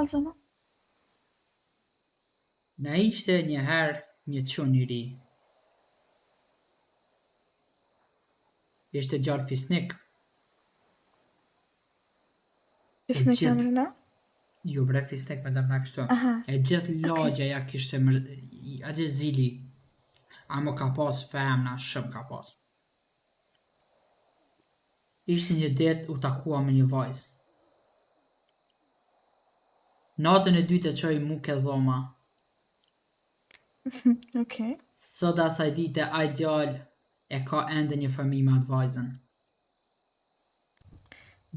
Alzano. Na ishte njëherë një çun i ri. Ishte djalë fisnik. Fisnik gjithë- emrin, a? Ju bre fisnik me dërna kështu. Aha. E gjithë lagja ja kishte atë zili. Amo ka pas femna, shumë ka pas. Ishte një det u takua me një vajzë. Natën e dytë e çoi mu ke dhoma. Okej. Sot asaj dite ai djalë e ka ende një fëmijë me atë vajzën.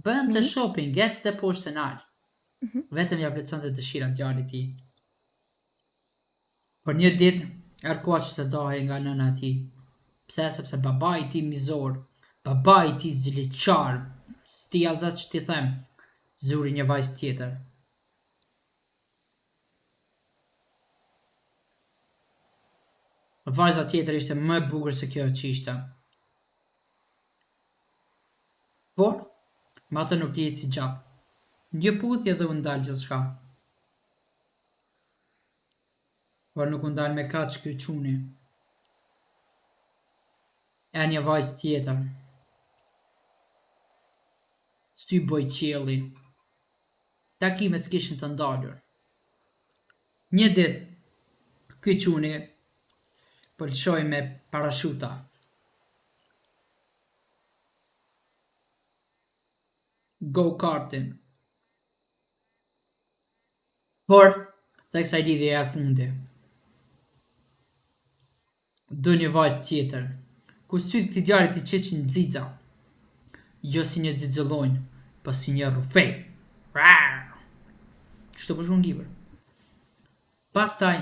Bën të shopping, ecte poshtë e nalë. Vetëm ja plotësonte dëshirat djalit tij. Për një ditë erkoa që të dahej nga nëna e tij. Pse? Sepse babai i tij mizor, babai i tij ziliqar, sti azat që ti them, zuri një vajzë tjetër. Vajza tjetër ishte më e bukur se kjo që ishte. Por, me atë nuk i eci gjatë. Një puthje dhe u ndalë gjithçka. Por nuk u ndalë me kaq ky çuni. E një vajzë tjetër. Sy boj qielli. Takimet s'kishin të ndalur. Një ditë, ky çuni pëlqoi me parashuta. Go-kartin. Por, tek kësaj lidhje e fundi. Do një vajzë tjetër, ku sytë këtij djalit i qeqin nxixa. Jo si një xixëllonj, po si një rrufej. Kështu po shkruan libër. Pastaj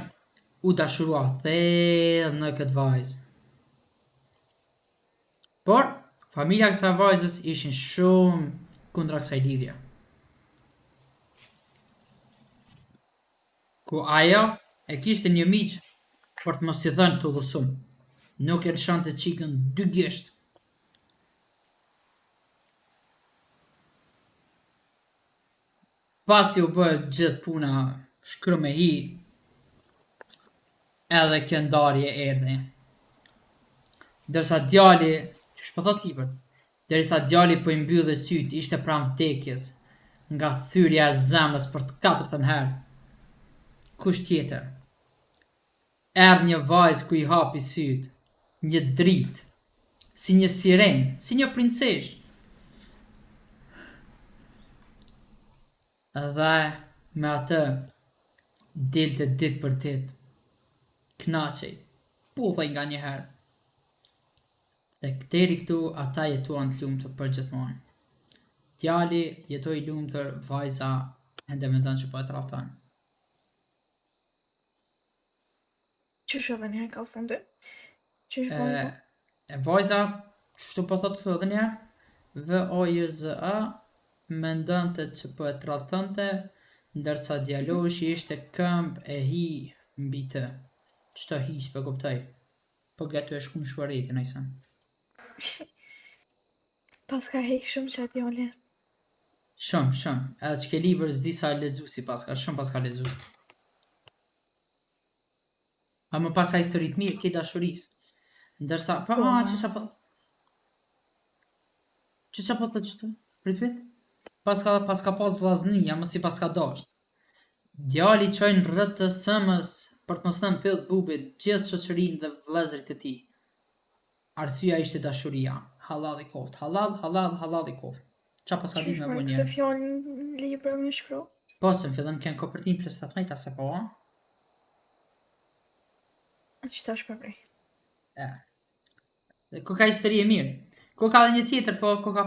u dashurua thellë në këtë vajzë. Por, familja e kësaj vajzës ishin shumë kundra kësaj lidhje. Ku ajo e kishte një miq për të mos i thënë të udhësum. Nuk e lëshonte çikën dy gisht. Pasi u bë gjithë puna shkru me hi, edhe kjo ndarje erdhi. Derisa djali, ç'është po thot libër? Derisa djali po i mbylli syt, ishte pranë vdekjes, nga thyrja e zemrës për të katërtën herë. Kush tjetër? Erdhi një vajzë ku i hapi syt, një dritë, si një siren, si një princesh. Dhe me atë dilte ditë për ditë. Knaqej, puthej nga një herë. Dhe deri këtu ata jetuan të lumtur përgjithmonë. Djali jetoi i lumtur, vajza ende mendon që po e tradhton. Qysh edhe një herë ka fundi? Qysh vajza? Vajza, ç'është po thotë edhe një herë? VOJZA mendonte që po e tradhtonte, ndërsa djaloshi ishte këmbë e hi mbi të. Ç'to hiq po kuptoj. Po gatë e shkum shvariti nëjse. Pas ka hek shumë që djali. Shumë. Edhe që ke libër s'di sa lexu si paska, shumë pas ka lexu. A më pas ka histori të mirë, ke dashurisë. Ndërsa, Ç'ça po thotë ç'to? Prit. Pas ka pas vllaznia, mos i pas ka dasht. Djali çoi në RTSM-s për të mos thënë pyll bubit gjithë shoqërinë dhe vëllezërit e tij. Arsyeja ishte dashuria. Halal i koft, halal i koft. Qa pas ka ditë me bu Qysh njerë? se fjallin libër me shkru? Po, se në fillim kënë kopertin plus 17 se po, a? Që ta shpërbrej? Ku ka histori e mirë. Ku ka dhe një tjetër, po ku ka